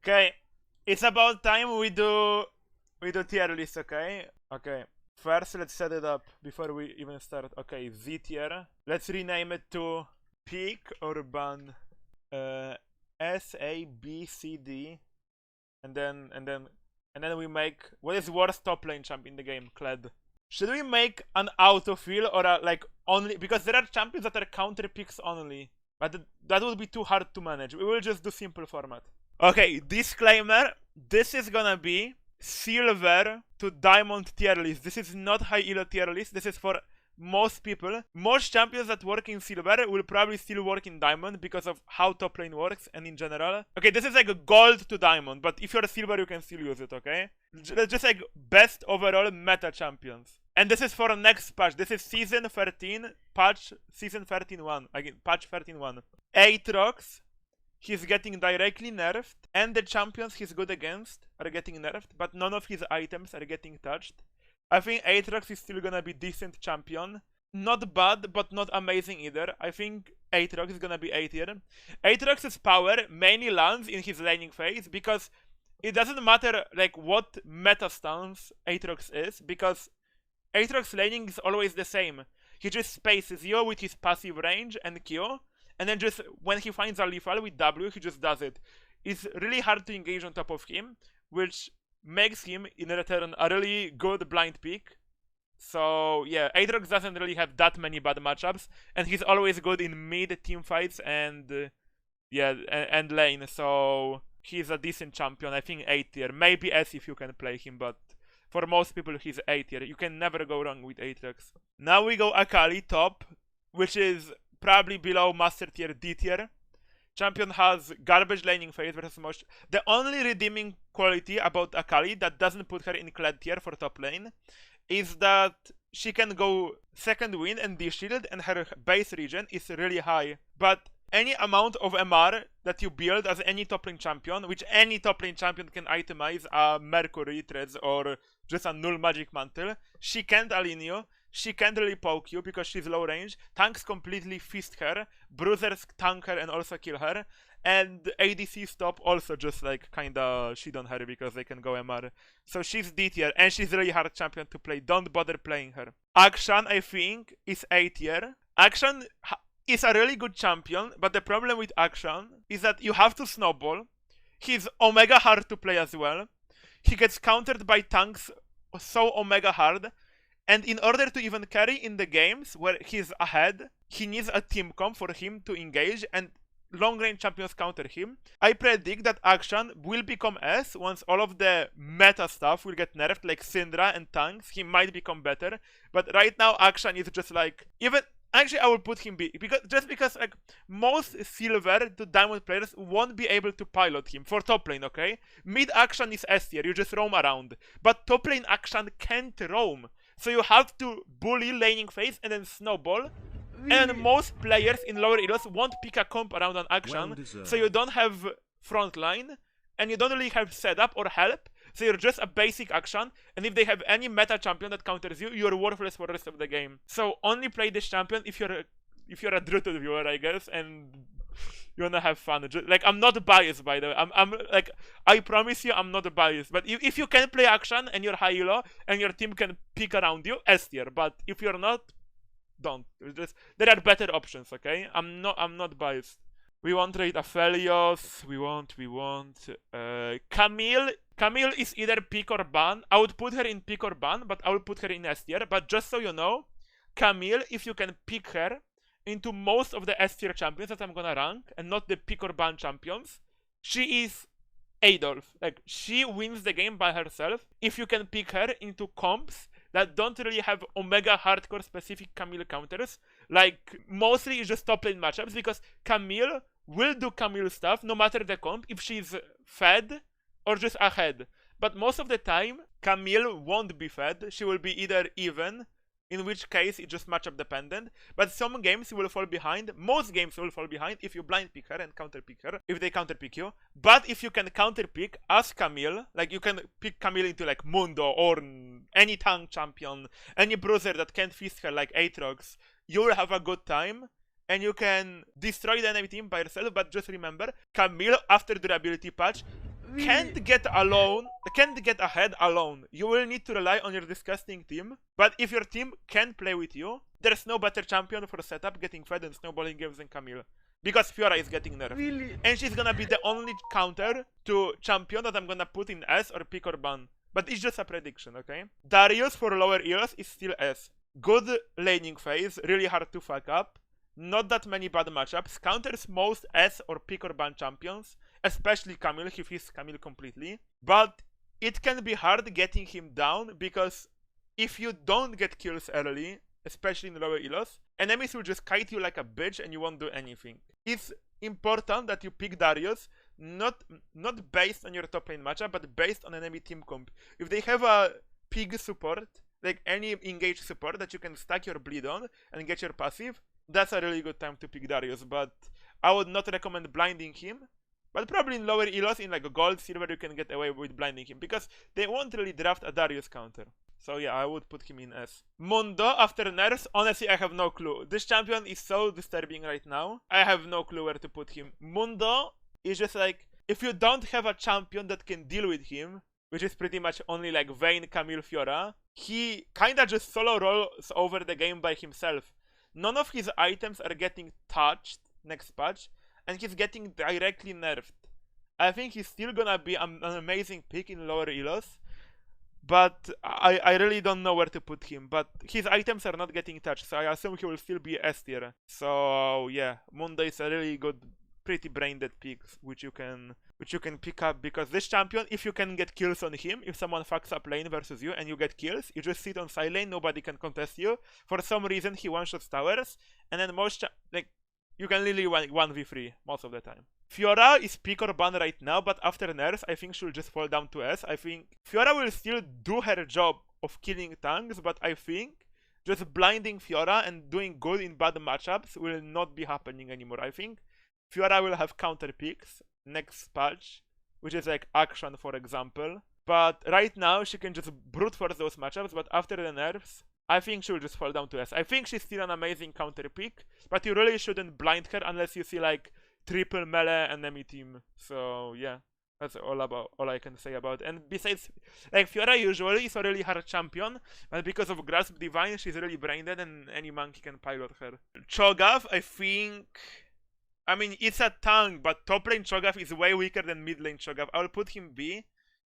Okay, it's about time we do tier list, okay? Okay. First, let's set it up before we even start. Okay, Z tier. Let's rename it to pick or ban. S, A, B, C, D, and then we make what is worst top lane champ in the game, Kled. Should we make an autofill or a, like only, because there are champions that are counter picks only, but that would be too hard to manage. We will just do simple format. Okay, disclaimer, this is gonna be silver to diamond tier list. This is not high elo tier list. This is for most people. Most champions that work in silver will probably still work in diamond because of how top lane works and in general. Okay, this is like a gold to diamond, but if you're a silver you can still use it, okay? Just like best overall meta champions. And this is for next patch. This is season 13 patch, season 13.1. Again, patch 13.1. Aatrox, he's getting directly nerfed, and the champions he's good against are getting nerfed, but none of his items are getting touched. I think Aatrox is still gonna be decent champion. Not bad, but not amazing either. I think Aatrox is gonna be A tier. Aatrox's power mainly lands in his laning phase, because it doesn't matter like what meta stance Aatrox is, because Aatrox laning is always the same. He just spaces you with his passive range and Q, and then just when he finds a lethal with W, he just does it. It's really hard to engage on top of him, which makes him in return a really good blind pick. So yeah, Aatrox doesn't really have that many bad matchups, and he's always good in mid team fights and and lane. So he's a decent champion. I think A tier, maybe S if you can play him, but for most people he's A tier. You can never go wrong with Aatrox. Now we go Akali top, which is probably below master tier, D tier. Champion has garbage laning phase versus most. The only redeeming quality about Akali that doesn't put her in Kled tier for top lane is that she can go second win and D-shield, and her base regen is really high. But any amount of MR that you build as any top lane champion, which any top lane champion can itemize a Mercury Threads or just a null magic mantle, she can't align you. She can't really poke you because she's low range. Tanks completely feast her. Bruisers tank her and also kill her. And ADC stop also just like kinda shit on her because they can go MR. So she's D tier and she's really hard champion to play. Don't bother playing her. Akshan, I think, is A tier. Akshan is a really good champion, but the problem with Akshan is that you have to snowball. He's omega hard to play as well. He gets countered by tanks so omega hard. And in order to even carry in the games where he's ahead, he needs a team comp for him to engage, and long-range champions counter him. I predict that Akshan will become S once all of the meta stuff will get nerfed, like Syndra and tanks. He might become better, but right now Akshan is just like, even actually I will put him B, because like most silver to diamond players won't be able to pilot him for top lane, okay? Mid Akshan is S tier, you just roam around, but top lane Akshan can't roam. So you have to bully laning phase and then snowball. And most players in lower elos won't pick a comp around an Akshan, so you don't have front line, and you don't really have setup or help, so you're just a basic Akshan, and if they have any meta champion that counters you, you're worthless for the rest of the game. So only play this champion if you're a Druid viewer, I guess, and you wanna have fun. Like, I'm not biased, by the way. I'm like, I promise you, I'm not biased. But if you can play Akshan and you're high elo and your team can pick around you, S tier. But if you're not, don't. There are better options, okay? I'm not biased. We want raid Aphelios. We want Camille. Camille is either pick or ban. I would put her in pick or ban, but I would put her in S tier. But just so you know, Camille, if you can pick her into most of the S tier champions that I'm gonna rank, and not the pick or ban champions, she is Adolf. Like, she wins the game by herself if you can pick her into comps that don't really have omega hardcore specific Camille counters. Like, mostly it's just top lane matchups, because Camille will do Camille stuff no matter the comp if she's fed or just ahead. But most of the time, Camille won't be fed. She will be either even, in which case it's just matchup dependent, but some games you will fall behind. Most games will fall behind if you blind pick her and counter pick her, if they counter pick you. But if you can counter pick as Camille, like you can pick Camille into like Mundo or any tank champion, any bruiser that can't feast her like Aatrox, you will have a good time and you can destroy the enemy team by yourself. But just remember, Camille after durability patch can't get ahead alone. You will need to rely on your disgusting team. But if your team can play with you, there's no better champion for setup, getting fed, and snowballing games than Camille. Because Fiora is getting nerfed. Really? And she's gonna be the only counter to champion that I'm gonna put in S or pick or ban. But it's just a prediction, okay? Darius for lower EOS is still S. Good laning phase, really hard to fuck up. Not that many bad matchups. Counters most S or pick or ban champions. Especially Camille, he feels Camille completely. But it can be hard getting him down because if you don't get kills early, especially in lower ELOS, enemies will just kite you like a bitch and you won't do anything. It's important that you pick Darius not based on your top lane matchup, but based on enemy team comp. If they have a pig support, like any engaged support that you can stack your bleed on and get your passive, that's a really good time to pick Darius. But I would not recommend blinding him. But probably in lower ELOS, in like a gold, silver, you can get away with blinding him. Because they won't really draft a Darius counter. So yeah, I would put him in S. Mundo, after nerfs, honestly I have no clue. This champion is so disturbing right now. I have no clue where to put him. Mundo is just like, if you don't have a champion that can deal with him, which is pretty much only like Vayne, Camille, Fiora, he kinda just solo rolls over the game by himself. None of his items are getting touched next patch, and he's getting directly nerfed. I think he's still gonna be an amazing pick in lower ELOS, but I really don't know where to put him. But his items are not getting touched, so I assume he will still be S tier. So yeah, Mundo is a really good, pretty brain dead pick, which you can pick up, because this champion, if you can get kills on him, if someone fucks up lane versus you and you get kills, you just sit on side lane, nobody can contest you. For some reason he one-shots towers, and then you can literally 1v3 most of the time. Fiora is pick or ban right now, but after nerfs, I think she'll just fall down to S. I think Fiora will still do her job of killing tanks, but I think just blinding Fiora and doing good in bad matchups will not be happening anymore. I think Fiora will have counter picks next patch, which is like Akshan, for example. But right now, she can just brute force those matchups, but after the nerfs, I think she will just fall down to S. I think she's still an amazing counter pick, but you really shouldn't blind her unless you see like triple melee enemy team. So yeah, that's all I can say about it. And besides, like Fiora usually is a really hard champion, but because of Grasp Divine, she's really brain dead and any monkey can pilot her. Cho'gath, I mean, it's a tank, but top lane Cho'gath is way weaker than mid lane Cho'gath. I'll put him B.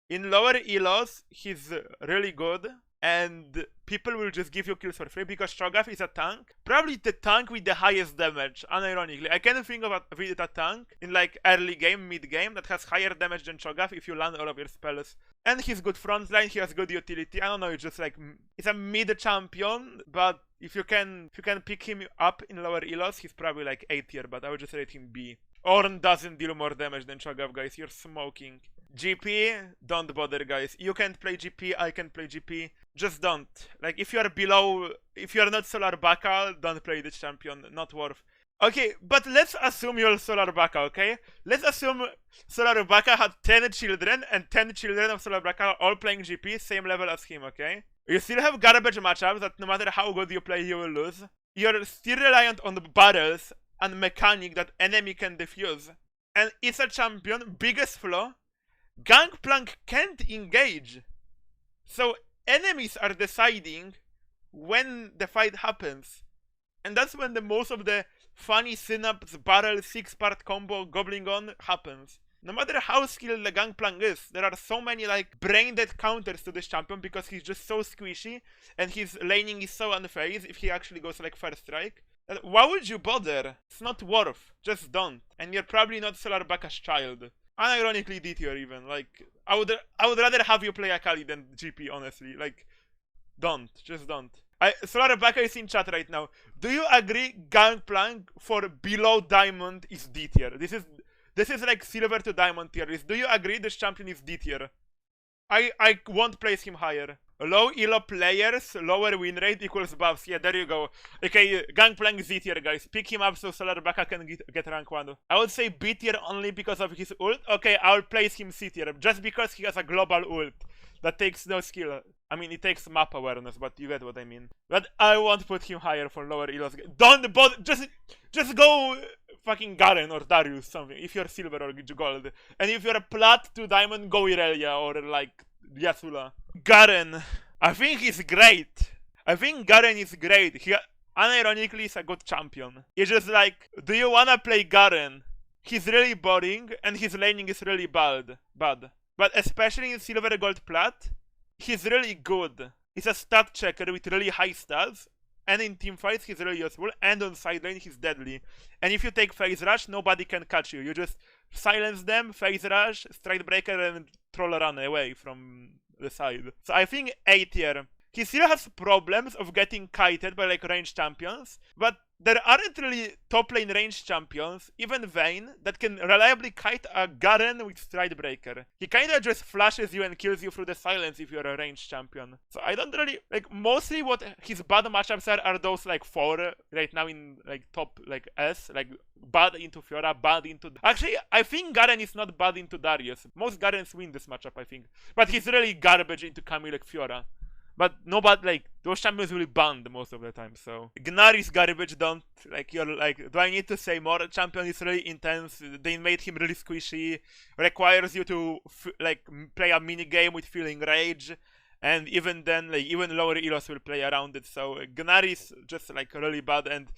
In lower ELOS, he's really good, and people will just give you kills for free because Cho'gath is a tank. Probably the tank with the highest damage, unironically. I can't think of a tank in like early game, mid game that has higher damage than Cho'gath if you land all of your spells. And he's good frontline, he has good utility. I don't know, it's just like, it's a mid champion, but if you can pick him up in lower ELOS, he's probably like A tier, but I would just rate him B. Ornn doesn't deal more damage than Cho'gath, guys, you're smoking. GP, don't bother, guys. You can't play GP, I can play GP. Just don't. Like, if you're not Solar Baka, don't play this champion, not worth. Okay, but let's assume you're Solar Baka, okay? Let's assume Solar Baka had 10 children, and 10 children of Solar Baka are all playing GP, same level as him, okay? You still have garbage matchups that no matter how good you play, you will lose. You're still reliant on the barrels and mechanic that enemy can defuse. And it's a champion, biggest flaw, Gangplank can't engage. So enemies are deciding when the fight happens. And that's when the most of the funny synapse barrel 6-part combo gobbling on happens. No matter how skilled the Gangplank is, there are so many like brain dead counters to this champion because he's just so squishy and his laning is so unfazed if he actually goes like first strike. Why would you bother? It's not worth. Just don't. And you're probably not Solar Baka's child. Unironically D tier even. Like, I would rather have you play Akali than GP, honestly. Like, don't. Just don't. Solar Baka is in chat right now. Do you agree Gangplank for below diamond is D tier? This is like silver to diamond tier list. Do you agree this champion is D tier? I won't place him higher. Low elo players, lower win rate equals buffs. Yeah, there you go. Okay, Gangplank Z tier, guys. Pick him up so Solar Baka can get rank 1. I would say B tier only because of his ult. Okay, I'll place him C tier just because he has a global ult. that takes no skill. I mean, it takes map awareness, but you get what I mean. But I won't put him higher for lower elos. Don't bother. Just go fucking Garen or Darius something. If you're silver or gold, and if you're a plat to diamond, go Irelia or like Yasula. Garen, I think he's great. I think Garen is great. He unironically is a good champion. It's just like, do you wanna play Garen? He's really boring and his laning is really bad. But especially in silver gold plat, he's really good. He's a stat checker with really high stats, and in teamfights he's really useful, and on side lane he's deadly. And if you take phase rush, nobody can catch you. You just silence them, phase rush, stride breaker, and troll run away from the side. So I think A tier. He still has problems of getting kited by like ranged champions, but there aren't really top lane ranged champions, even Vayne, that can reliably kite a Garen with stride breaker. He kinda just flashes you and kills you through the silence if you're a ranged champion. So I don't really, like, mostly what his bad matchups are those like 4 right now in like top like S, like bad into Fiora, bad into... Actually, I think Garen is not bad into Darius. Most Garens win this matchup, I think. But he's really garbage into Camille like Fiora. But nobody, like, those champions will be banned most of the time, so... Gnar is garbage, don't, like, you're like, do I need to say more? Champion is really intense, they made him really squishy, requires you to, like, play a mini game with feeling rage, and even then, like, even lower elos will play around it, so Gnar is just, like, really bad, and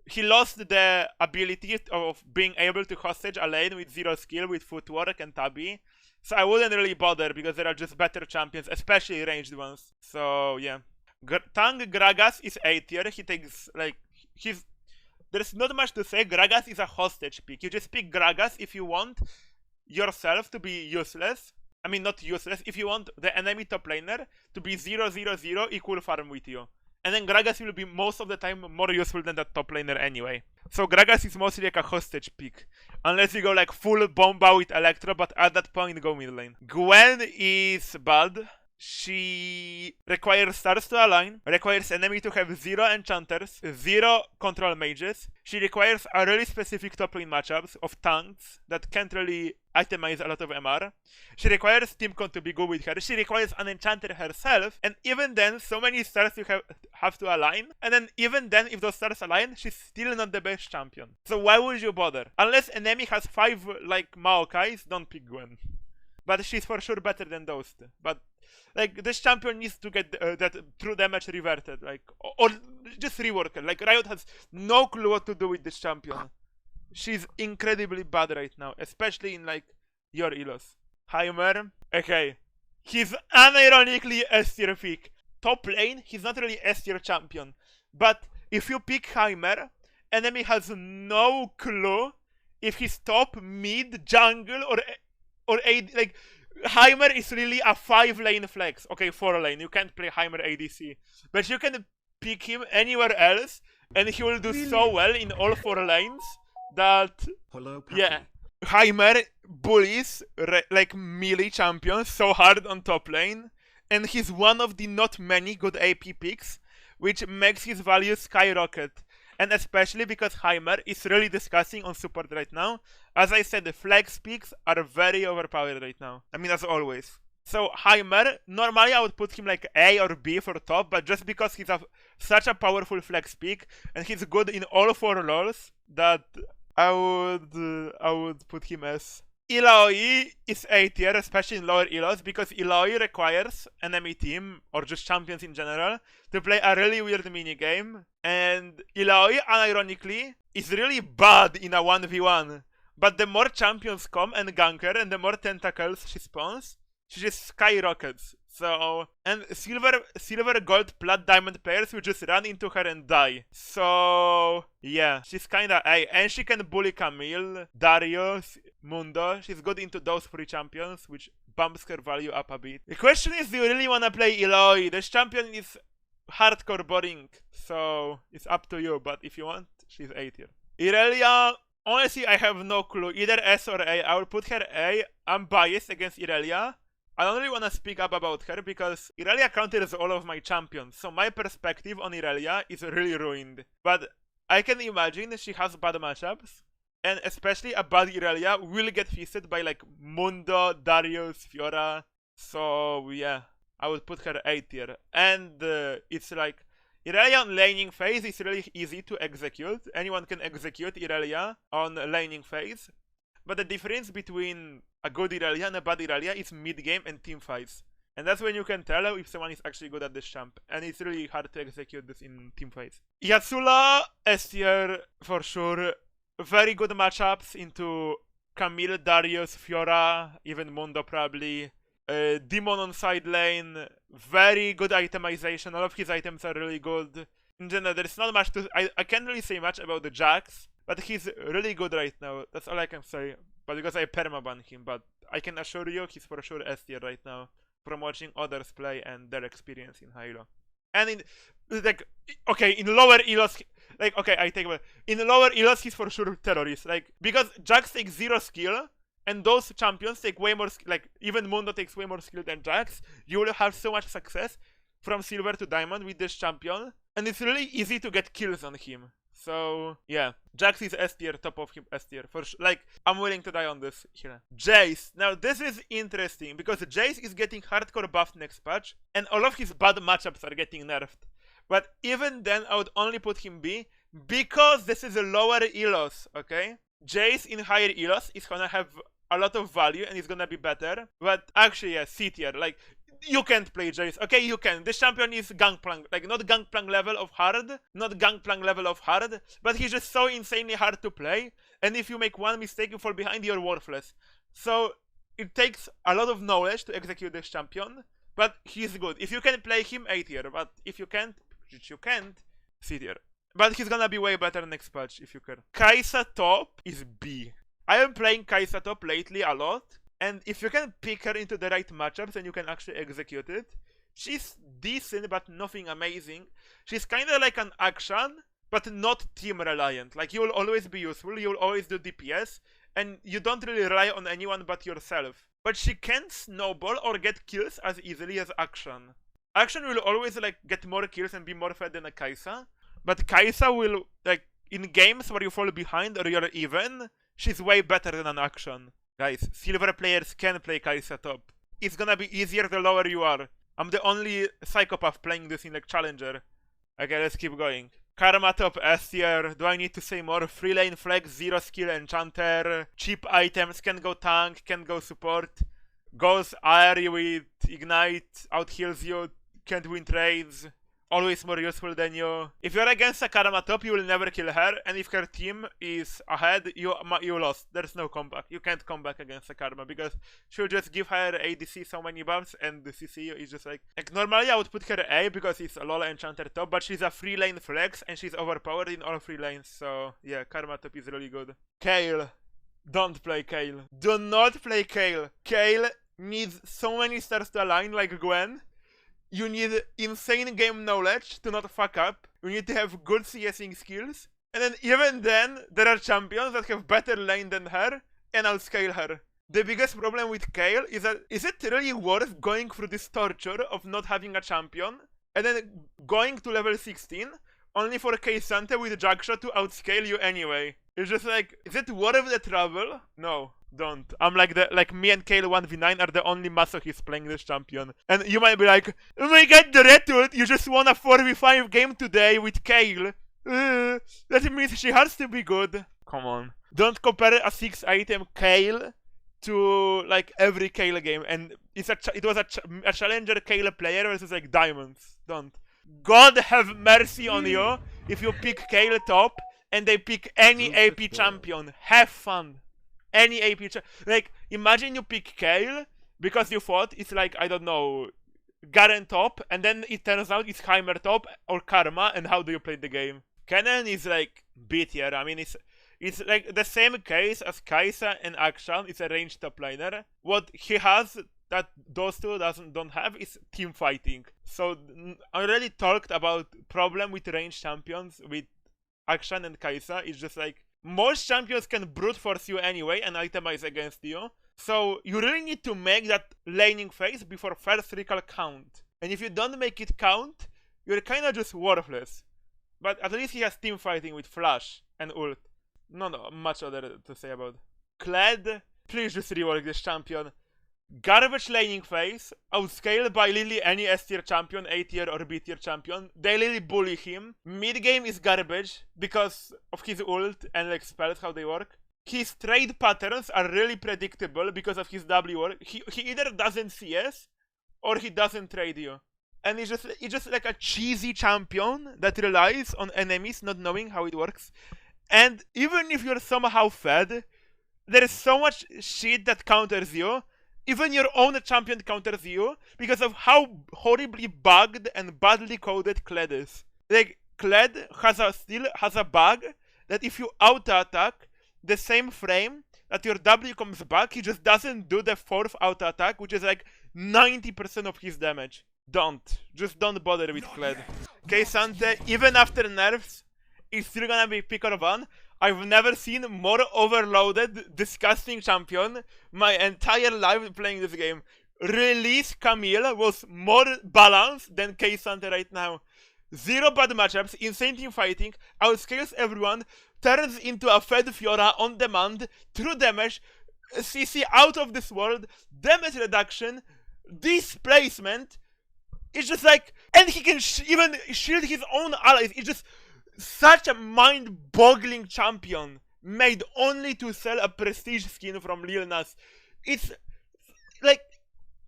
he lost the ability of being able to hostage a lane with 0 skill, with footwork and tabby. So I wouldn't really bother because there are just better champions, especially ranged ones. So yeah. Tang Gragas is A tier. He takes like there's not much to say. Gragas is a hostage pick. You just pick Gragas if you want yourself to be useless. I mean not useless, if you want the enemy top laner to be 0-0-0 equal farm with you. And then Gragas will be most of the time more useful than that top laner anyway. So Gragas is mostly like a hostage pick. Unless you go like full bomba with Electro, but at that point go mid lane. Gwen is bad. She requires stars to align, requires enemy to have 0 enchanters, 0 control mages. She requires a really specific top lane matchups of tanks that can't really itemize a lot of MR. She requires teamcon to be good with her. She requires an enchanter herself, and even then, so many stars you have to align. And then even then, if those stars align, she's still not the best champion. So why would you bother? Unless enemy has 5 like Maokais, don't pick Gwen. But she's for sure better than those two. But like, this champion needs to get that true damage reverted, like, or just rework it. Like, Riot has no clue what to do with this champion. She's incredibly bad right now, especially in, like, your elos. Heimer, okay. He's unironically S tier pick. Top lane, he's not really S tier champion. But if you pick Heimer, enemy has no clue if he's top, mid, jungle, or AD, like... Heimer is really a 5-lane flex. Okay, 4-lane. You can't play Heimer ADC. But you can pick him anywhere else, and he will do so well in all 4 lanes that... Yeah. Heimer bullies, like, melee champions so hard on top lane, and he's one of the not many good AP picks, which makes his value skyrocket. And especially because Heimer is really disgusting on support right now. As I said, the flex picks are very overpowered right now. I mean, as always. So Heimer, normally I would put him like A or B for top, but just because he's such a powerful flex pick, and he's good in all 4 roles, that I would put him as... Illaoi is A tier, especially in lower elos, because Illaoi requires enemy team, or just champions in general, to play a really weird minigame, and Illaoi, unironically, is really bad in a 1v1, but the more champions come and gank her, and the more tentacles she spawns, she just skyrockets. So, and silver, gold, plat, diamond players will just run into her and die. So, yeah, she's kinda A. And she can bully Camille, Darius, Mundo. She's good into those 3 champions, which bumps her value up a bit. The question is, do you really wanna play Illaoi? This champion is hardcore boring, so it's up to you. But if you want, she's A tier. Irelia, honestly, I have no clue. Either S or A. I will put her A. I'm biased against Irelia. I don't really want to speak up about her because Irelia counters all of my champions, so my perspective on Irelia is really ruined. But I can imagine she has bad matchups, and especially a bad Irelia will get feasted by like Mundo, Darius, Fiora. So yeah, I would put her A tier. And it's like, Irelia on laning phase is really easy to execute. Anyone can execute Irelia on laning phase. But the difference between a good Irelia and a bad Irelia is mid-game and team fights. And that's when you can tell if someone is actually good at this champ. And it's really hard to execute this in team fights. Yasulla, S tier for sure. Very good matchups into Camille, Darius, Fiora, even Mundo probably. Demon on side lane, very good itemization. All of his items are really good. In general, there's not much to... I can't really say much about the Jax, but he's really good right now. That's all I can say. But because I permaban him, but I can assure you he's for sure S tier right now from watching others play and their experience in Halo. And in like, okay, in lower elos, like, okay, I take it. In lower elos, he's for sure terrorist. Like, because Jax takes 0 skill, and those champions take way more, like, even Mundo takes way more skill than Jax, you will have so much success from silver to diamond with this champion, and it's really easy to get kills on him. So, yeah, Jax is S tier, top of him S tier, for sure. Like, I'm willing to die on this here. Jayce. Now, this is interesting, because Jayce is getting hardcore buffed next patch, and all of his bad matchups are getting nerfed. But even then, I would only put him B, because this is a lower elos, okay? Jayce in higher elos is gonna have a lot of value, and it's gonna be better. But actually, yeah, C tier, like, you can't play Jayce. Okay, you can. This champion is Gangplank. Like, not Gangplank level of hard. Not Gangplank level of hard. But he's just so insanely hard to play. And if you make one mistake, you fall behind, you're worthless. So, it takes a lot of knowledge to execute this champion. But he's good. If you can play him, A tier. But if you can't, which you can't, C tier. But he's gonna be way better next patch, if you care. Kai'Sa top is B. I am playing Kai'Sa top lately a lot. And if you can pick her into the right matchups and you can actually execute it, she's decent but nothing amazing. She's kinda like an Akshan, but not team reliant. Like, you will always be useful, you will always do DPS, and you don't really rely on anyone but yourself. But she can't snowball or get kills as easily as Akshan. Akshan will always, like, get more kills and be more fed than a Kai'Sa, but Kai'Sa will, like, in games where you fall behind or you're even, she's way better than an Akshan. Guys, silver players can play Kai'Sa top. It's gonna be easier the lower you are. I'm the only psychopath playing this in, like, challenger. Okay, let's keep going. Karma top S tier. Do I need to say more? Free lane flex, 0 skill enchanter. Cheap items, can go tank, can go support. Goes ARI with ignite, out heals you, can't win trades. Always more useful than you. If you're against a Karma top, you will never kill her, and if her team is ahead, you lost. There's no comeback. You can't come back against a Karma, because she'll just give her ADC so many buffs, and the CC is just like normally I would put her A, because it's a Lola Enchanter top, but she's a free lane flex, and she's overpowered in all free lanes, so yeah, Karma top is really good. Kayle. Don't play Kayle. Do not play Kayle. Kayle needs so many stars to align like Gwen. You need insane game knowledge to not fuck up. You need to have good CSing skills. And then even then, there are champions that have better lane than her and outscale her. The biggest problem with Kayle is that, is it really worth going through this torture of not having a champion and then going to level 16 only for K'Sante with Jackshot to outscale you anyway? It's just like, is it worth the trouble? No. Don't. I'm like me and Kayle 1v9 are the only masochists playing this champion. And you might be like, oh my god, the Retut, you just won a 4v5 game today with Kayle. That means she has to be good. Come on. Don't compare a 6 item Kayle to like every Kayle game. And it was a challenger Kayle player versus like diamonds. Don't. God have mercy on you if you pick Kayle top and they pick any AP champion. Have fun. Any AP like, imagine you pick Kayle because you thought it's like, I don't know, Garen top, and then it turns out it's Heimer top or Karma, and how do you play the game? Kennen is like B tier. I mean, it's like the same case as Kai'Sa and Akshan. It's a ranged top laner. What he has that those two don't have is team fighting. So I already talked about problem with ranged champions with Akshan and Kai'Sa. It's just like, most champions can brute force you anyway and itemize against you. So you really need to make that laning phase before first recall count. And if you don't make it count, you're kinda just worthless. But at least he has team fighting with flash and ult. No, much other to say about. Kled, please just rework this champion. Garbage laning phase, outscaled by literally any S tier champion, A tier or B tier champion. They literally bully him. Mid game is garbage because of his ult and like spells, how they work. His trade patterns are really predictable because of his W work. He either doesn't CS or he doesn't trade you. And he's just like a cheesy champion that relies on enemies not knowing how it works. And even if you're somehow fed, there is so much shit that counters you. Even your own champion counters you because of how horribly bugged and badly coded Kled is. Like, Kled still has a bug that if you auto-attack the same frame that your W comes back, he just doesn't do the fourth auto-attack, which is like 90% of his damage. Just don't bother with Kled. K'Sante, even after nerfs, is still gonna be pick or ban. I've never seen more overloaded, disgusting champion my entire life playing this game. Release Camille was more balanced than K'Sante right now. Zero bad matchups, insane team fighting, outscales everyone, turns into a fed Fiora on demand, true damage, CC out of this world, damage reduction, displacement. It's just like, and he can even shield his own allies. It's just such a mind-boggling champion made only to sell a prestige skin from Lil Nas. It's like,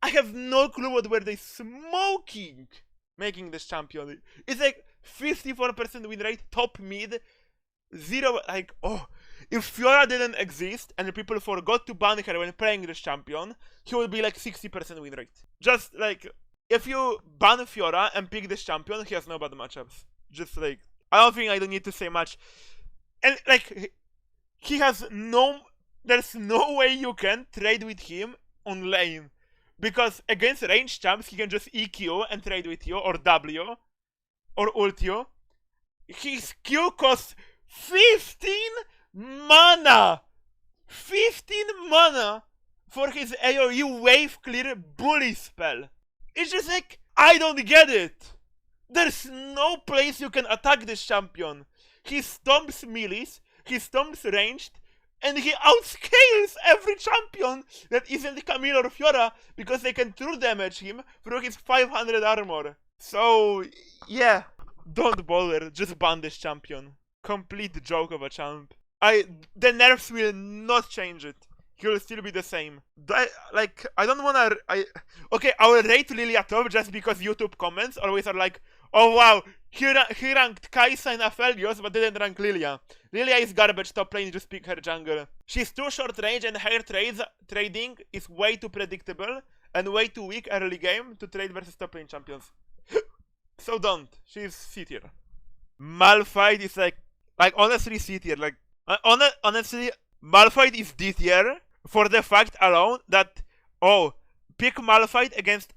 I have no clue what were they smoking making this champion. It's like 54% win rate, top mid, zero, like, oh, if Fiora didn't exist and people forgot to ban her when playing this champion, he would be like 60% win rate. Just like, if you ban Fiora and pick this champion, he has no bad matchups. Just like, I don't need to say much. And like, he has there's no way you can trade with him on lane. Because against ranged champs, he can just EQ and trade with you, or W, or ult you. His Q costs 15 mana! 15 mana for his AoE wave clear bully spell. It's just like, I don't get it. There's no place you can attack this champion. He stomps melees, he stomps ranged, and he outscales every champion that isn't Camille or Fiora because they can true damage him through his 500 armor. So, yeah, don't bother, just ban this champion. Complete joke of a champ. The nerfs will not change it. He will still be the same. I don't wanna... Okay, I will rate Lillia top just because YouTube comments always are like, oh wow, he ranked Kaisa and Aphelios but didn't rank Lillia. Lillia is garbage top lane, just pick her jungle. She's too short range and her trading is way too predictable and way too weak early game to trade versus top lane champions. So don't. She's C tier. Malphite is like honestly C tier. Like, honestly, Malphite is D tier for the fact alone that, oh, pick Malphite against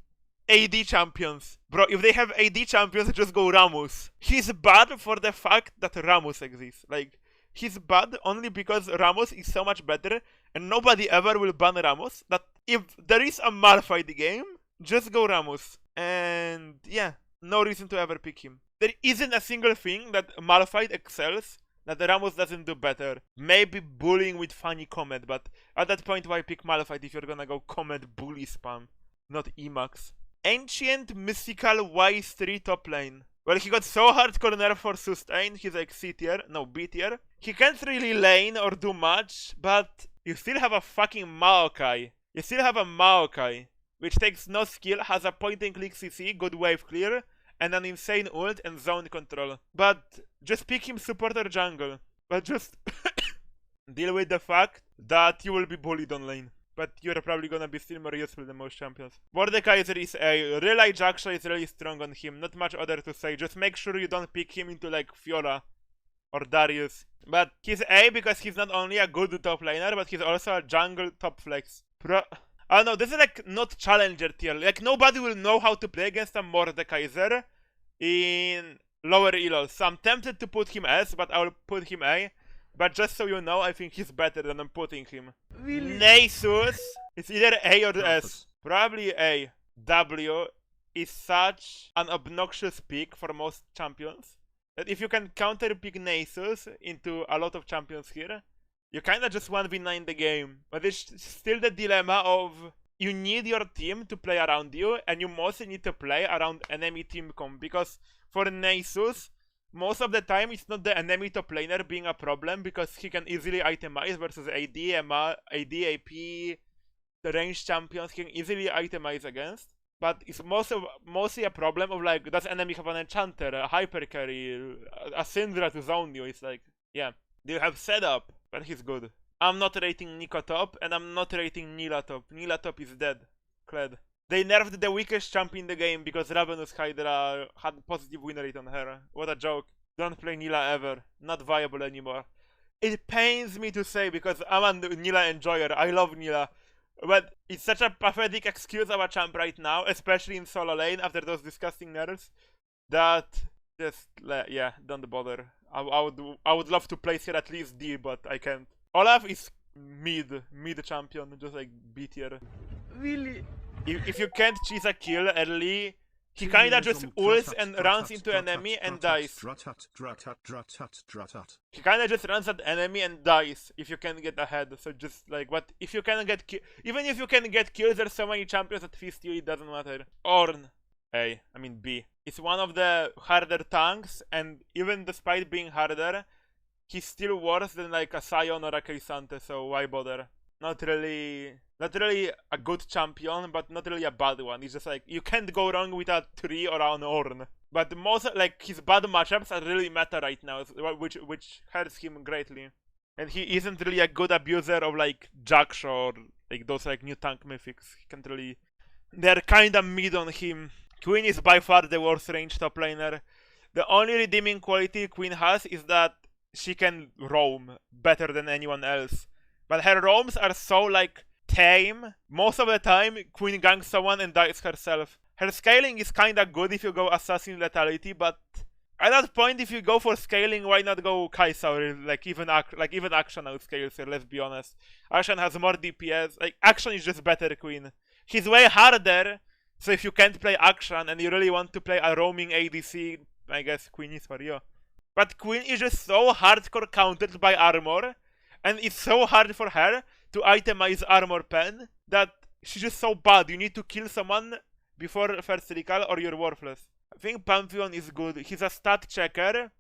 AD champions. Bro, if they have AD champions, just go Rammus. He's bad for the fact that Rammus exists. Like, he's bad only because Rammus is so much better and nobody ever will ban Rammus. That if there is a Malphite game, just go Rammus. And yeah, no reason to ever pick him. There isn't a single thing that Malphite excels that Rammus doesn't do better. Maybe bullying with funny comment, but at that point why pick Malphite if you're gonna go comment bully spam, not Emacs. Ancient Mystical Y3 top lane. Well, he got so hardcore nerf for sustain, he's like C tier, no B tier. He can't really lane or do much, but you still have a fucking Maokai. You still have a Maokai, which takes no skill, has a point and click CC, good wave clear, and an insane ult and zone control. But just pick him support or jungle. But just deal with the fact that you will be bullied on lane. But you're probably gonna be still more useful than most champions. Mordekaiser is A. Relay Jaksha is really strong on him. Not much other to say. Just make sure you don't pick him into like Fiora or Darius. But he's A because he's not only a good top laner, but he's also a jungle top flex. I don't know, this is like not challenger tier. Like nobody will know how to play against a Mordekaiser in lower elo. So I'm tempted to put him S, but I'll put him A. But just so you know, I think he's better than I'm putting him. Really? Nasus, it's either A or S. Probably A. W is such an obnoxious pick for most champions that if you can counter pick Nasus into a lot of champions here, you kinda just 1v9 the game. But it's still the dilemma of, you need your team to play around you, and you mostly need to play around enemy team comp, because for Nasus, most of the time it's not the enemy top laner being a problem, because he can easily itemize versus AD, AD, AP, the ranged champions he can easily itemize against. But it's mostly a problem of like, does enemy have an enchanter, a hypercarry, a Syndra to zone you? It's like, yeah. Do you have setup? But he's good. I'm not rating Nico top, and I'm not rating Nillah top. Nillah top is dead. Kled. They nerfed the weakest champ in the game because Ravenous Hydra had positive win rate on her. What a joke. Don't play Nillah ever. Not viable anymore. It pains me to say because I'm a Nillah enjoyer. I love Nillah. But it's such a pathetic excuse of a champ right now, especially in solo lane after those disgusting nerfs, that just, yeah, don't bother. I would love to place here at least D, but I can't. Olaf is mid champion, just like B tier. Really? If you can't cheese a kill early, he kinda just ults and runs into enemy and dies. He kinda just runs at enemy and dies if you can get ahead. So just like, what if you can get even if you can get kills, there's so many champions that feast you, it doesn't matter. Ornn, I mean B. It's one of the harder tanks, and even despite being harder, he's still worse than like a Sion or a K'Sante, so why bother? Not really a good champion, but not really a bad one. It's just like, you can't go wrong with a Tree or an Ornn. But most, like, his bad matchups are really meta right now, which hurts him greatly. And he isn't really a good abuser of, like, Jaxx or, like, those, like, new tank mythics. He can't really... They're kinda mid on him. Quinn is by far the worst range top laner. The only redeeming quality Quinn has is that she can roam better than anyone else. But her roams are so, like, tame. Most of the time, Quinn ganks someone and dies herself. Her scaling is kinda good if you go Assassin Lethality, but at that point, if you go for scaling, why not go Kai'Sa? Like even Akshan outscales her, let's be honest. Akshan has more DPS. Like, Akshan is just better Quinn. He's way harder, so if you can't play Akshan and you really want to play a roaming ADC, I guess Quinn is for you. But Quinn is just so hardcore countered by armor, and it's so hard for her to itemize armor pen that she's just so bad. You need to kill someone before first recall or you're worthless. I think Pantheon is good. He's a stat checker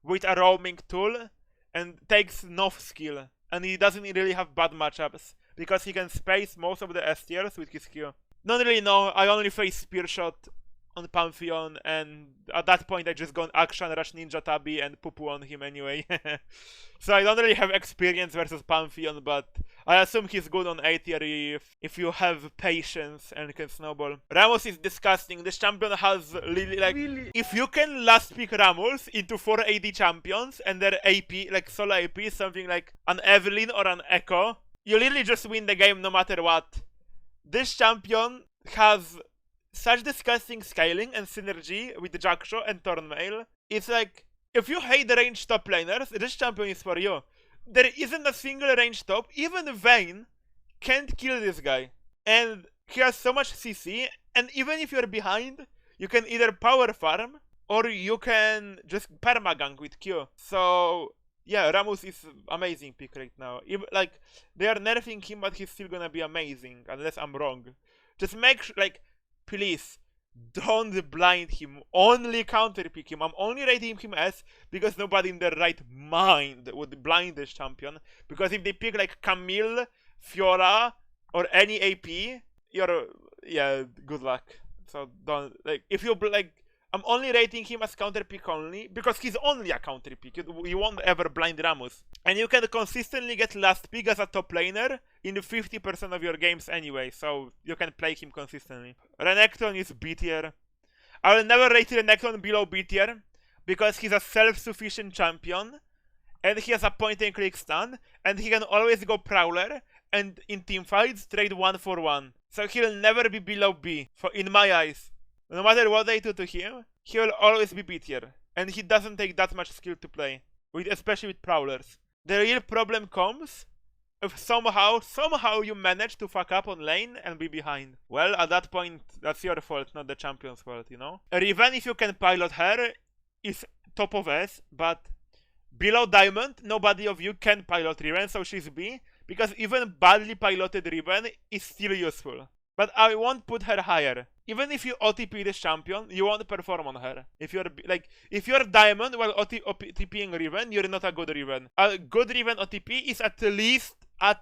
with a roaming tool and takes no skill. And he doesn't really have bad matchups because he can space most of the S tiers with his Q. Don't really know. I only face Spear Shot on Pantheon, and at that point I just go on Akshan, Rush Ninja Tabi, and poo-poo on him anyway. So I don't really have experience versus Pantheon, but I assume he's good on A tier if you have patience and can snowball. Rammus is disgusting. This champion has really. If you can last pick Rammus into 4 AD champions and their AP, like solo AP, something like an Evelynn or an Echo, you literally just win the game no matter what. This champion has such disgusting scaling and synergy with Jaxx and Thornmail. It's like, if you hate the ranged top laners, this champion is for you. There isn't a single ranged top, even Vayne can't kill this guy. And he has so much CC, and even if you're behind, you can either power farm, or you can just permagank with Q. So, yeah, Rammus is amazing pick right now. Like, they are nerfing him, but he's still gonna be amazing, unless I'm wrong. Just make sure, like, please, don't blind him. Only counter pick him. I'm only rating him S because nobody in their right mind would blind this champion. Because if they pick like Camille, Fiora, or any AP, yeah, good luck. So don't, like, if you, like, I'm only rating him as counter pick only because he's only a counter pick. You won't ever blind Rammus. And you can consistently get last pick as a top laner in 50% of your games anyway, so you can play him consistently. Renekton is B tier. I will never rate Renekton below B tier because he's a self-sufficient champion and he has a point and click stun and he can always go Prowler and in teamfights trade 1-for-1. So he'll never be below B, in my eyes. No matter what they do to him, he will always be B tier. And he doesn't take that much skill to play, especially with Prowlers. The real problem comes if somehow you manage to fuck up on lane and be behind. Well, at that point, that's your fault, not the champion's fault, you know? Riven, if you can pilot her, is top of S, but below Diamond, nobody of you can pilot Riven, so she's B, because even badly piloted Riven is still useful. But I won't put her higher. Even if you OTP this champion, you won't perform on her. If you're Diamond while OTPing Riven, you're not a good Riven. A good Riven OTP is at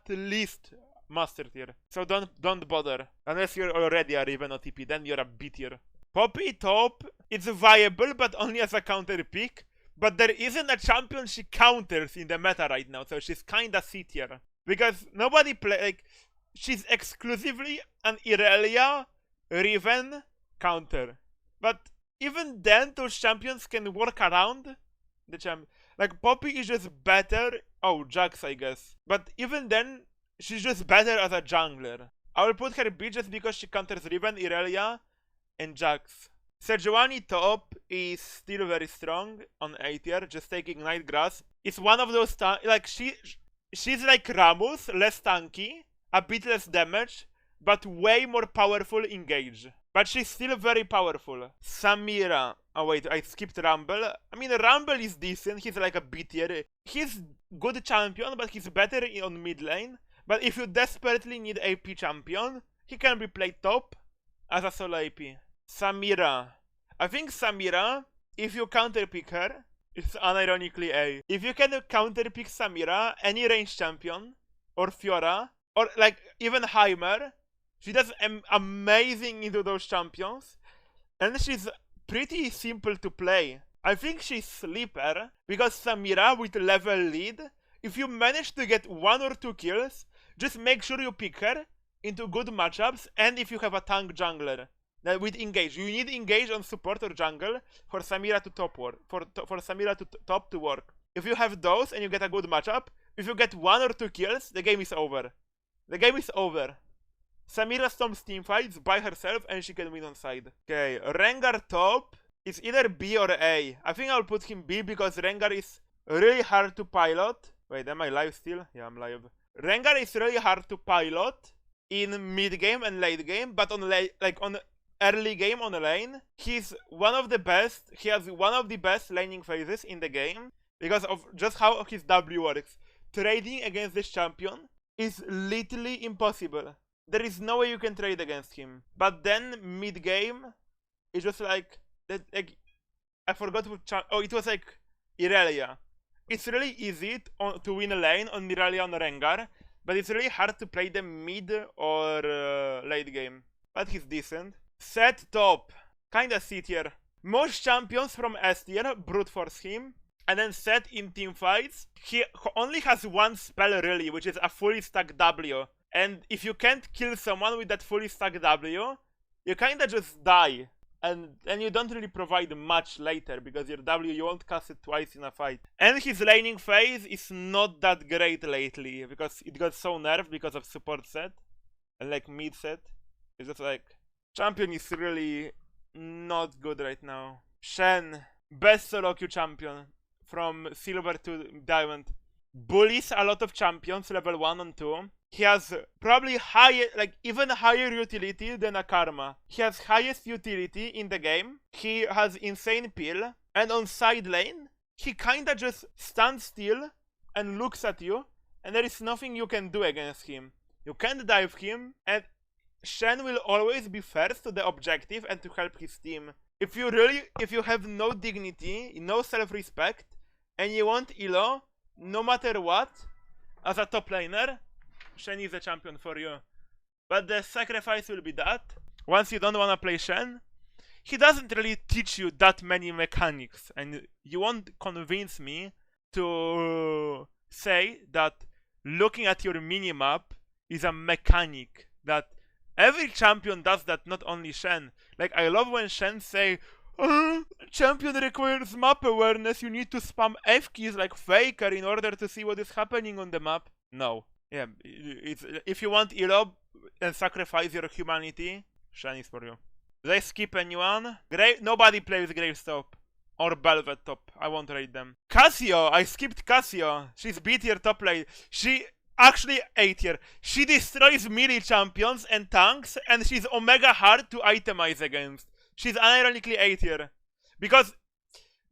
least Master tier. So don't bother. Unless you're already a Riven OTP, then you're a B tier. Poppy top, it's viable but only as a counter pick. But there isn't a champion she counters in the meta right now, so she's kinda C tier. Because nobody she's exclusively an Irelia Riven counter. But even then, those champions can work around the champion. Like, Poppy is just better. Oh, Jax, I guess. But even then, she's just better as a jungler. I will put her B just because she counters Riven, Irelia, and Jax. Sejuani top is still very strong on A tier, just taking Night Grass. It's one of those she's like Rammus, less tanky, a bit less damage, but way more powerful engage. But she's still very powerful. Samira. Oh wait, I skipped Rumble. I mean, Rumble is decent, he's like a B tier. He's good champion, but he's better on mid lane. But if you desperately need AP champion, he can be played top as a solo AP. Samira. I think Samira, if you counterpick her, it's unironically A. If you can counterpick Samira, any range champion, or Fiora, or like even Heimer, she does amazing into those champions, and she's pretty simple to play. I think she's sleeper, because Samira with level lead, if you manage to get 1 or 2 kills, just make sure you pick her into good matchups, and if you have a tank jungler. With engage, you need engage on support or jungle for Samira to top work. For Samira to top to work. If you have those and you get a good matchup, if you get 1 or 2 kills, the game is over. The game is over. Samira storms teamfights by herself and she can win on side. Okay, Rengar top is either B or A. I think I'll put him B because Rengar is really hard to pilot. Wait, am I live still? Yeah, I'm live. Rengar is really hard to pilot in mid game and late game, but on on early game on the lane, he's one of the best. He has one of the best laning phases in the game because of just how his W works. Trading against this champion is literally impossible. There is no way you can trade against him. But then mid game, it's just like I forgot what it was like Irelia. It's really easy to win a lane on Irelia on Rengar, but it's really hard to play them mid or late game. But he's decent. Set top, kinda C tier. Most champions from S tier brute force him, and then Set in team fights, he only has one spell really, which is a fully stacked W. And if you can't kill someone with that fully stacked W, you kinda just die. And you don't really provide much later, because your W, you won't cast it twice in a fight. And his laning phase is not that great lately, because it got so nerfed because of support Set, and like mid Set. It's just like, champion is really not good right now. Shen, best solo queue champion from silver to diamond. Bullies a lot of champions level 1 and 2. He has probably even higher utility than a Karma. He has highest utility in the game. He has insane peel. And on side lane, he kinda just stands still and looks at you, and there is nothing you can do against him. You can't dive him, and Shen will always be first to the objective and to help his team. If you have no dignity, no self-respect, and you want elo, no matter what, as a top laner, Shen is a champion for you. But the sacrifice will be that, once you don't wanna play Shen, he doesn't really teach you that many mechanics, and you won't convince me to say that looking at your minimap is a mechanic, that every champion does that, not only Shen. Like, I love when Shen say, champion requires map awareness, you need to spam F keys like Faker in order to see what is happening on the map. No. Yeah, if you want elo and sacrifice your humanity, Shen is for you. Did I skip anyone? Nobody plays Graves top. Or Belvet top. I won't rate them. Cassio! I skipped Cassio. She's B tier top lane. She actually A tier. She destroys melee champions and tanks, and she's omega hard to itemize against. She's unironically A tier. Because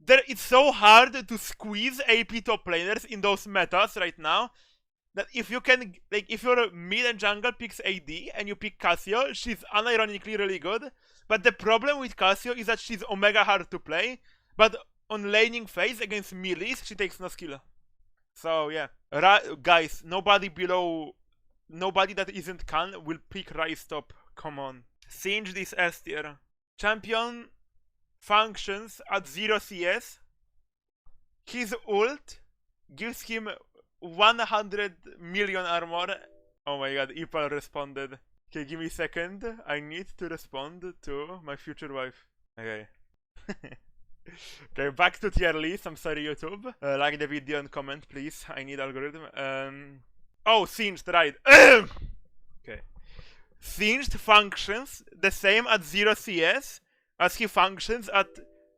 it's so hard to squeeze AP top laners in those metas right now, that if you can, like, if your mid and jungle picks AD and you pick Cassio, she's unironically really good. But the problem with Cassio is that she's omega hard to play. But on laning phase against melees, she takes no skill. So yeah, guys, nobody that isn't Khan will pick Rise top. Come on. Singe this S tier. Champion functions at 0 CS. His ult gives him 100 million armor. Oh my god, Ipal responded. Okay, give me a second. I need to respond to my future wife. Okay. Okay, back to tier list. I'm sorry, YouTube. Like the video and comment, please. I need algorithm. Oh, Singed, right. Okay. Singed functions the same at 0 CS as he functions at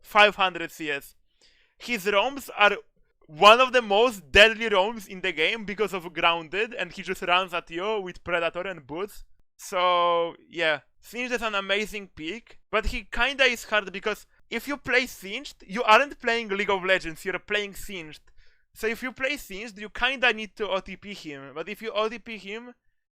500 CS. His roams are one of the most deadly roams in the game because of grounded, and he just runs at you with Predator and boots. So yeah, Singed is an amazing pick, but he kinda is hard because if you play Singed, you aren't playing League of Legends, you're playing Singed. So if you play Singed, you kinda need to OTP him, but if you OTP him,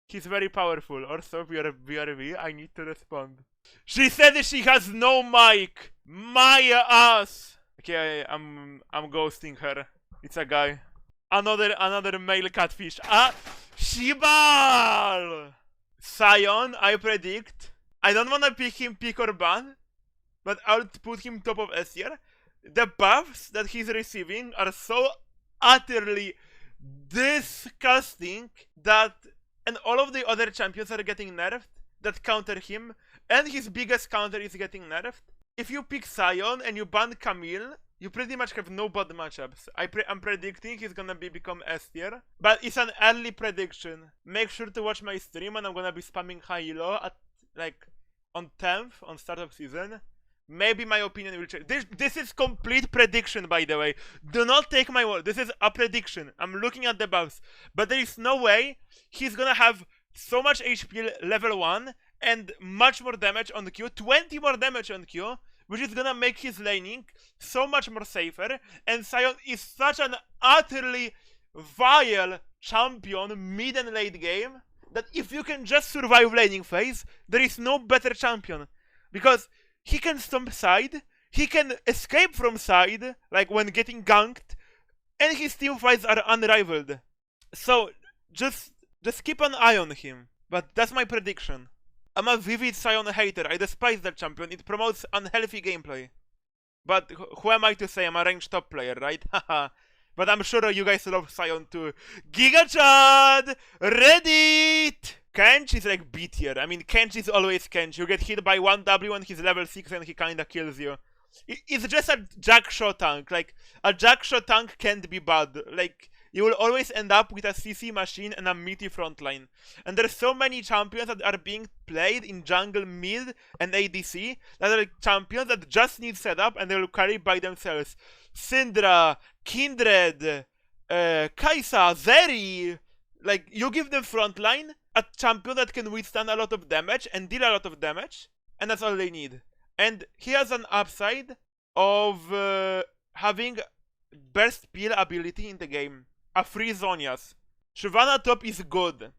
he's very powerful. Also, BRB, I need to respond. She said she has no mic! My ass! Okay, I'm ghosting her. It's a guy. Another male catfish. Ah! Shibal! Sion, I predict. I don't wanna pick him pick or ban, but I'll put him top of S tier. The buffs that he's receiving are so utterly disgusting that, and all of the other champions are getting nerfed that counter him, and his biggest counter is getting nerfed. If you pick Sion and you ban Camille, you pretty much have no bad matchups. I'm predicting he's gonna become S tier, but it's an early prediction. Make sure to watch my stream, and I'm gonna be spamming high elo at like on 10th on start of season. Maybe my opinion will change. This is complete prediction, by the way. Do not take my word. This is a prediction. I'm looking at the buffs, but there is no way he's gonna have so much HP level 1 and much more damage on Q, 20 more damage on Q, which is gonna make his laning so much more safer. And Sion is such an utterly vile champion mid and late game that if you can just survive laning phase, there is no better champion. Because he can stomp side, he can escape from side, like when getting ganked, and his team fights are unrivaled. So just keep an eye on him. But that's my prediction. I'm a vivid Sion hater. I despise that champion. It promotes unhealthy gameplay. But who am I to say I'm a ranged top player, right? Haha. But I'm sure you guys love Sion too. Giga Chad! Reddit! Kench is like B tier. I mean, Kench is always Kench. You get hit by 1W and he's level 6 and he kinda kills you. It's just a Jackshot tank. Like, a Jackshot tank can't be bad. Like, you will always end up with a CC machine and a meaty frontline. And there's so many champions that are being played in jungle mid and ADC that are champions that just need setup and they will carry by themselves. Syndra, Kindred, Kai'Sa, Zeri. Like, you give them frontline, a champion that can withstand a lot of damage and deal a lot of damage, and that's all they need. And he has an upside of having best peel ability in the game. A free Zonias. Shyvana top is good.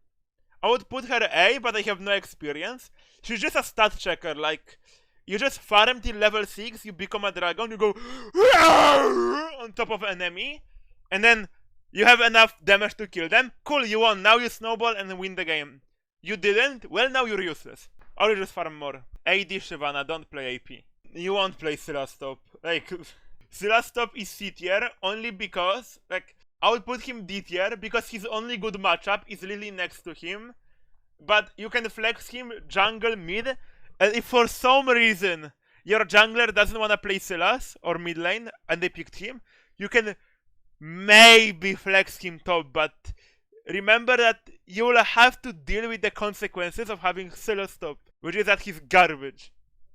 I would put her A, but I have no experience. She's just a stat checker, like, you just farm till level 6, you become a dragon, you go on top of enemy, and then you have enough damage to kill them. Cool, you won. Now you snowball and win the game. You didn't? Well, now you're useless. Or you just farm more. AD Shyvana, don't play AP. You won't play Sylas top. Like, Sylas top is C tier only because, like, I would put him D tier because his only good matchup is Lily next to him. But you can flex him jungle mid, and if for some reason your jungler doesn't want to play Sylas or mid lane and they picked him, you can maybe flex him top, but remember that you will have to deal with the consequences of having Sylas top, which is that he's garbage.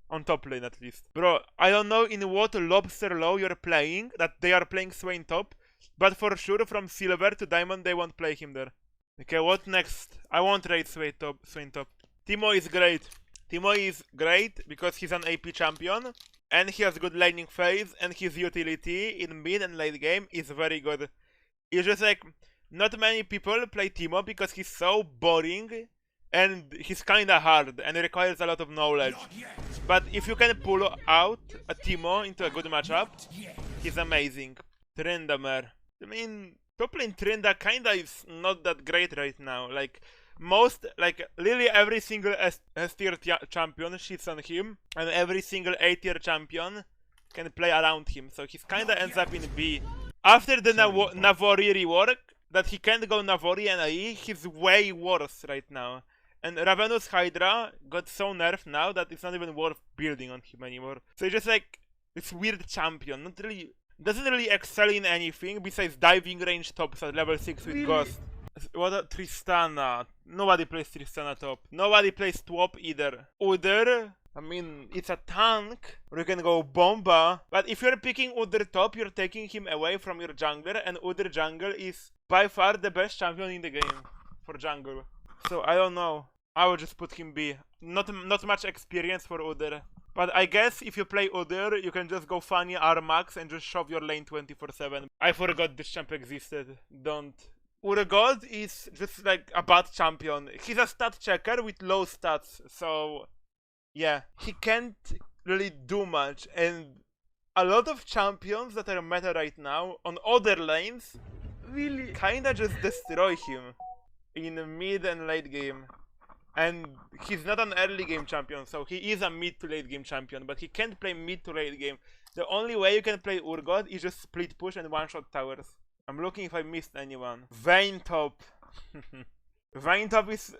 On top lane at least. Bro, I don't know in what lobster low you're playing, that they are playing Swain top, but for sure from silver to diamond they won't play him there. Okay, what next? I won't rate Swain top. Teemo is great. Teemo is great because he's an AP champion, and he has good laning phase, and his utility in mid and late game is very good. It's just like, not many people play Teemo because he's so boring and he's kinda hard and requires a lot of knowledge. But if you can pull out a Teemo into a good matchup, he's amazing. Tryndamere. I mean, top lane Trynda kinda is not that great right now. Like, Lillia, every single S tier champion she's on him, and every single A tier champion can play around him, so he kinda ends up in B. After the Navori rework, that he can't go Navori and AE, he's way worse right now. And Ravenous Hydra got so nerfed now that it's not even worth building on him anymore. So he's just like this weird champion, not really, doesn't really excel in anything besides diving range tops at level 6 with Ghost. What a Tristana. Nobody plays Tristana top. Nobody plays Twop either. Udyr, I mean, it's a tank, or you can go Bomba, but if you're picking Udyr top, you're taking him away from your jungler, and Udyr jungle is by far the best champion in the game for jungle. So I don't know, I would just put him B. Not much experience for Udyr. But I guess if you play Udyr, you can just go Fanny Armax and just shove your lane 24/7. I forgot this champ existed, don't. Urgot is just like a bad champion. He's a stat checker with low stats, so yeah, he can't really do much, and a lot of champions that are meta right now on other lanes really kinda just destroy him in mid and late game. And he's not an early game champion, so he is a mid to late game champion, but he can't play mid to late game. The only way you can play Urgot is just split push and one-shot towers. I'm looking if I missed anyone. Vayne top. Vayne top is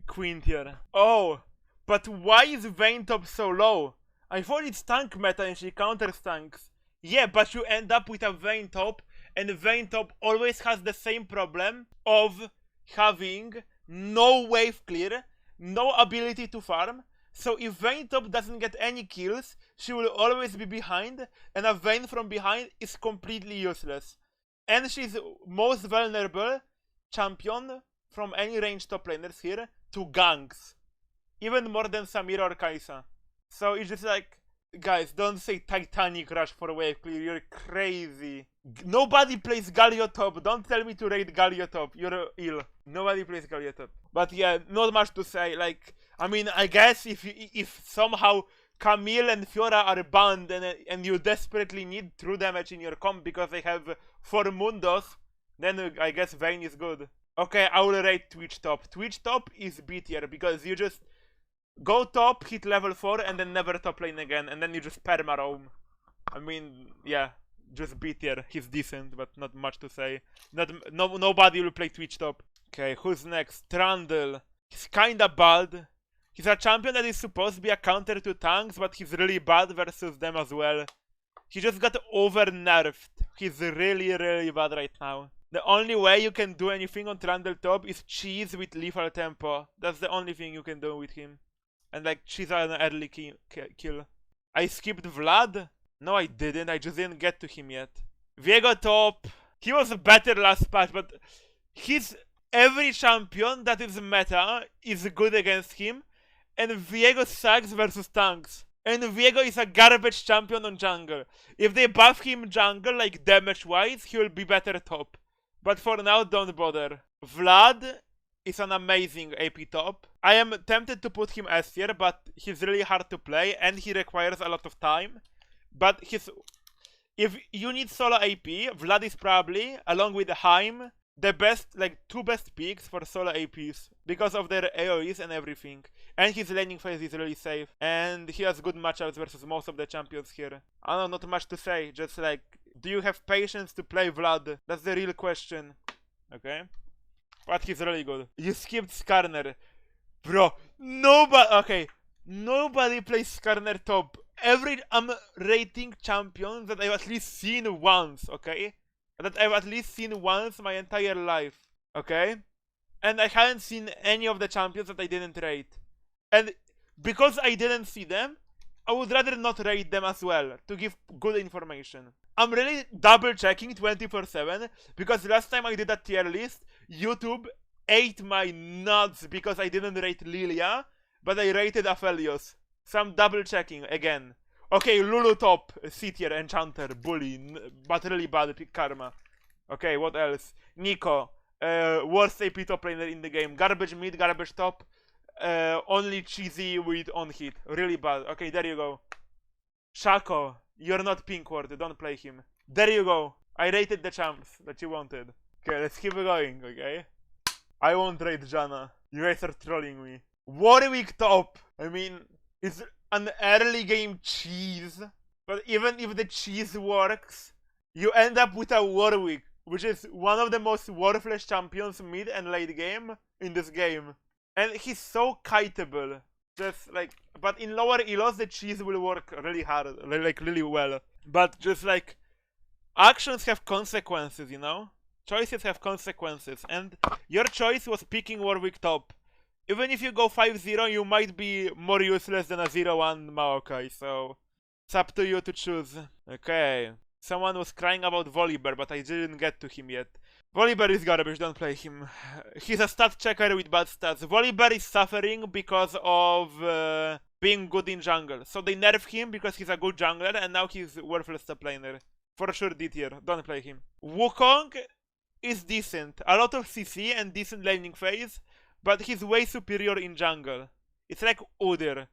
Quinn tier. Oh, but why is Vayne top so low? I thought it's tank meta and she counters tanks. Yeah, but you end up with a Vayne top, and Vayne top always has the same problem of having no wave clear, no ability to farm. So if Vayne top doesn't get any kills, she will always be behind, and a Vayne from behind is completely useless. And she's most vulnerable champion from any range top laners here to ganks. Even more than Samira or Kai'Sa. So it's just like, guys, don't say Titanic Rush for wave clear, you're crazy. Nobody plays Galio top, don't tell me to raid Galio top, you're ill. Nobody plays Galio top. But yeah, not much to say, like, I mean, I guess if somehow Camille and Fiora are banned and you desperately need true damage in your comp because they have 4 Mundos, then I guess Vayne is good. Okay, I will rate Twitch top. Twitch top is B tier because you just go top, hit level 4, and then never top lane again, and then you just perma roam. I mean, yeah, just B tier. He's decent, but not much to say. Nobody will play Twitch top. Okay, who's next? Trundle. He's kinda bad. He's a champion that is supposed to be a counter to tanks, but he's really bad versus them as well. He just got over nerfed. He's really, really bad right now. The only way you can do anything on Trundle top is cheese with lethal tempo. That's the only thing you can do with him. And like cheese an early kill. I skipped Vlad? No, I didn't. I just didn't get to him yet. Viego top. He was better last patch, but every champion that is meta is good against him. And Viego sucks versus tanks. And Viego is a garbage champion on jungle. If they buff him jungle, like damage wise, he will be better top. But for now, don't bother. Vlad is an amazing AP top. I am tempted to put him S tier, but he's really hard to play and he requires a lot of time. But if you need solo AP, Vlad is probably, along with HEEEEIM, the best, like 2 best picks for solo APs because of their AoEs and everything. And his laning phase is really safe. And he has good matchups versus most of the champions here. I don't know, not much to say. Just like, do you have patience to play Vlad? That's the real question. Okay? But he's really good. You skipped Skarner. Bro, nobody plays Skarner top. I'm rating champions that I've at least seen once, okay? That I've at least seen once my entire life, okay? And I haven't seen any of the champions that I didn't rate. And because I didn't see them, I would rather not rate them as well, to give good information. I'm really double checking 24/7, because last time I did a tier list, YouTube ate my nuts because I didn't rate Lillia, but I rated Aphelios. So I'm double checking again. Okay, Lulu top, C tier, enchanter, bully, but really bad pick karma. Okay, what else? Nico, worst AP top laner in the game. Garbage mid, garbage top. Only cheesy with on hit. Really bad. Okay, there you go. Shaco, you're not pink ward. Don't play him. There you go. I rated the champs that you wanted. Okay, let's keep going, okay? I won't rate Janna. You guys are trolling me. Warwick top. I mean, it's an early game cheese. But even if the cheese works, you end up with a Warwick, which is one of the most worthless champions mid and late game in this game. And he's so kiteable. Just like, but in lower elos, the cheese will work really hard, like really well. But just like, actions have consequences, you know? Choices have consequences. And your choice was picking Warwick top. Even if you go 5-0, you might be more useless than a 0-1 Maokai, so it's up to you to choose. Okay. Someone was crying about Volibear, but I didn't get to him yet. Volibear is garbage, don't play him. He's a stat checker with bad stats. Volibear is suffering because of being good in jungle. So they nerf him because he's a good jungler, and now he's worthless top laner. For sure D tier, don't play him. Wukong is decent. A lot of CC and decent laning phase, but he's way superior in jungle. It's like Udyr.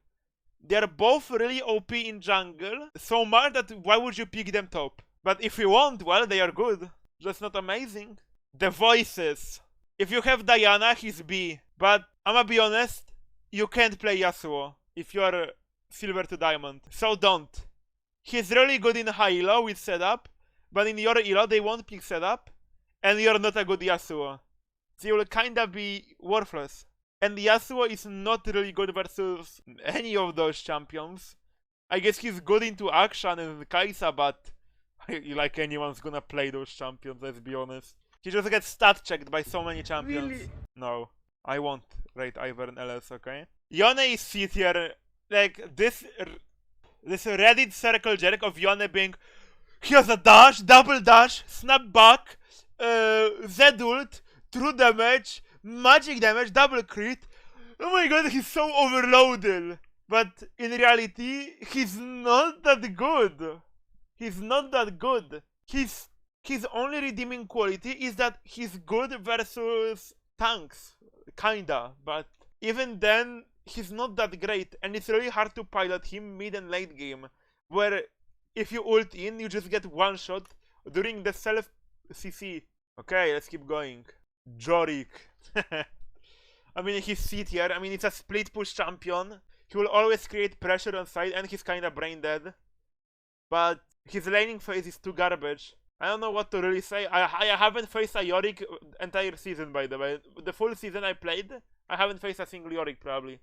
They're both really OP in jungle, so much that why would you pick them top? But if you want, well, they are good. Just not amazing. The voices. If you have Diana, he's B. But I'ma be honest, you can't play Yasuo if you're silver to diamond. So don't. He's really good in high elo with setup, but in your elo they won't pick setup, and you're not a good Yasuo. So you'll kinda be worthless. And Yasuo is not really good versus any of those champions. I guess he's good into Akshan and Kai'Sa, but like anyone's gonna play those champions, let's be honest. He just gets stat checked by so many champions. Really? No, I won't rate Ivern LS, okay? Yone is C tier. Like, this Reddit circle jerk of Yone being, here's a dash, double dash, snap back, Z-ult, true damage, magic damage, double crit. Oh my god, he's so overloaded. But in reality, he's not that good. He's not that good. His only redeeming quality is that he's good versus tanks. Kinda. But even then, he's not that great. And it's really hard to pilot him mid and late game. Where if you ult in, you just get one shot during the self CC. Okay, let's keep going. Jorik. I mean, he's C tier. I mean, it's a split push champion. He will always create pressure on side, and he's kinda brain dead. But his laning phase is too garbage. I don't know what to really say. I haven't faced a Yorick entire season, by the way. The full season I played, I haven't faced a single Yorick, probably.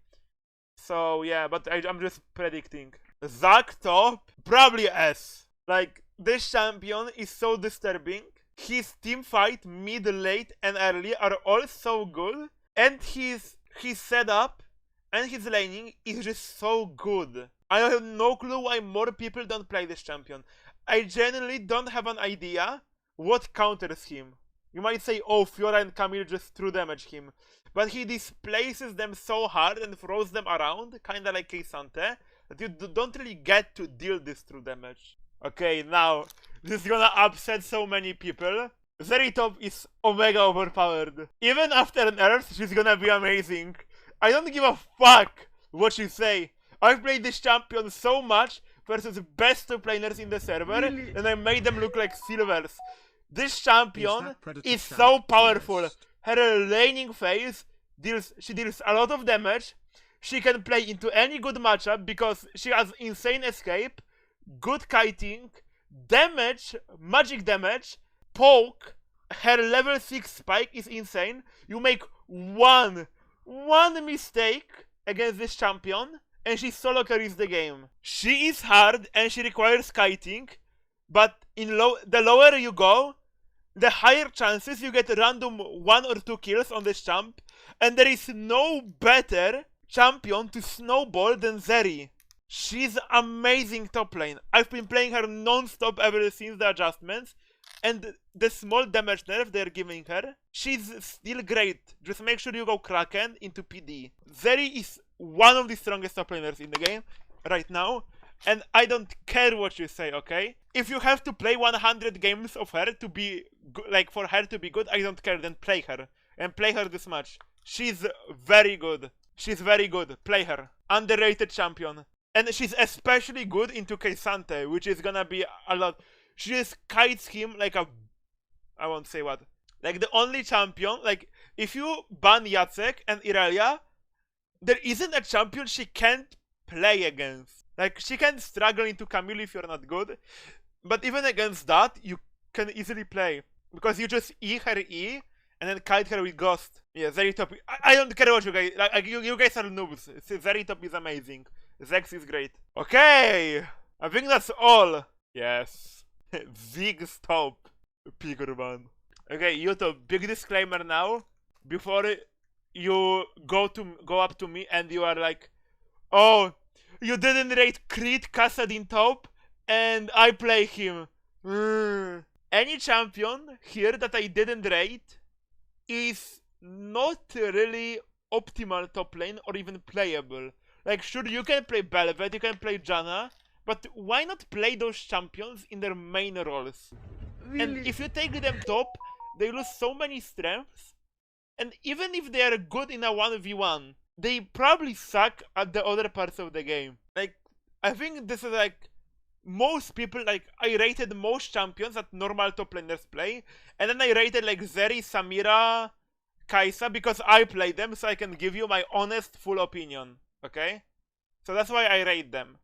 So, yeah, but I'm just predicting. Zac top, probably S. Like, this champion is so disturbing. His team fight, mid, late, and early are all so good. And his setup and his laning is just so good. I have no clue why more people don't play this champion. I genuinely don't have an idea what counters him. You might say, oh, Fiora and Camille just true damage him. But he displaces them so hard and throws them around, kinda like Keisante, that you don't really get to deal this true damage. Okay, now, this is gonna upset so many people. Zeritop is omega overpowered. Even after an Earth, she's gonna be amazing. I don't give a fuck what you say. I've played this champion so much versus best two planers in the server, Really? and I made them look like silvers. This champion is so powerful. Her laning phase she deals a lot of damage. She can play into any good matchup because she has insane escape, good kiting, damage, magic damage, poke. Her level 6 spike is insane. You make one mistake against this champion and she solo carries the game. She is hard and she requires kiting, but the lower you go, the higher chances you get random 1 or 2 kills on this champ, and there is no better champion to snowball than Zeri. She's amazing top lane. I've been playing her non-stop ever since the adjustments, and the small damage nerf they're giving her, she's still great. Just make sure you go Kraken into PD. Zeri is one of the strongest top laners in the game right now, And I don't care what you say, okay? If you have to play 100 games of her to be like for her to be good, I don't care. Then play her and play her this much. She's very good. She's very good. Play her. Underrated champion. And she's especially good into Sante, which is gonna be a lot. She just kites him like a... I won't say what. Like the only champion, like if you ban Jacek and Irelia, there isn't a champion she can't play against. Like she can struggle into Camille if you're not good. But even against that, you can easily play. Because you just E her E and then kite her with Ghost. Yeah, Zeritop. I don't care what you guys... Like you guys are noobs. Zeritop is amazing. Zex is great. Okay! I think that's all. Yes. Zig stop. Pigurban. Okay, YouTube, big disclaimer now. Before you go up to me and you are like, oh, you didn't rate Creed Kassadin top and I play him. Any champion here that I didn't rate is not really optimal top lane or even playable. Like, sure, you can play Belvet, you can play Janna, but why not play those champions in their main roles? Really? And if you take them top, they lose so many strengths, and even if they are good in a 1v1, they probably suck at the other parts of the game. Like, I think this is like, most people, like, I rated most champions that normal top laners play, and then I rated like Zeri, Samira, Kai'Sa, because I play them, so I can give you my honest, full opinion, okay? So that's why I rate them.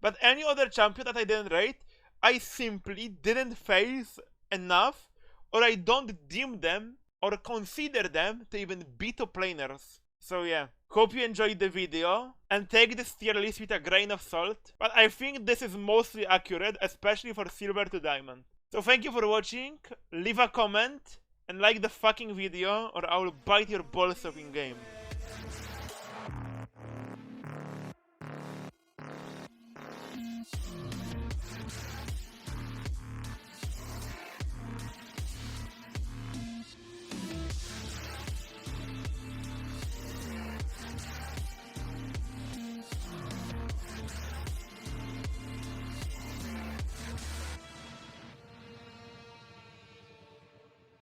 But any other champion that I didn't rate, I simply didn't face enough, or I don't deem them or consider them to even be top laners. So yeah, hope you enjoyed the video and take this tier list with a grain of salt, but I think this is mostly accurate, especially for silver to diamond. So thank you for watching, leave a comment and like the fucking video or I will bite your balls off in game.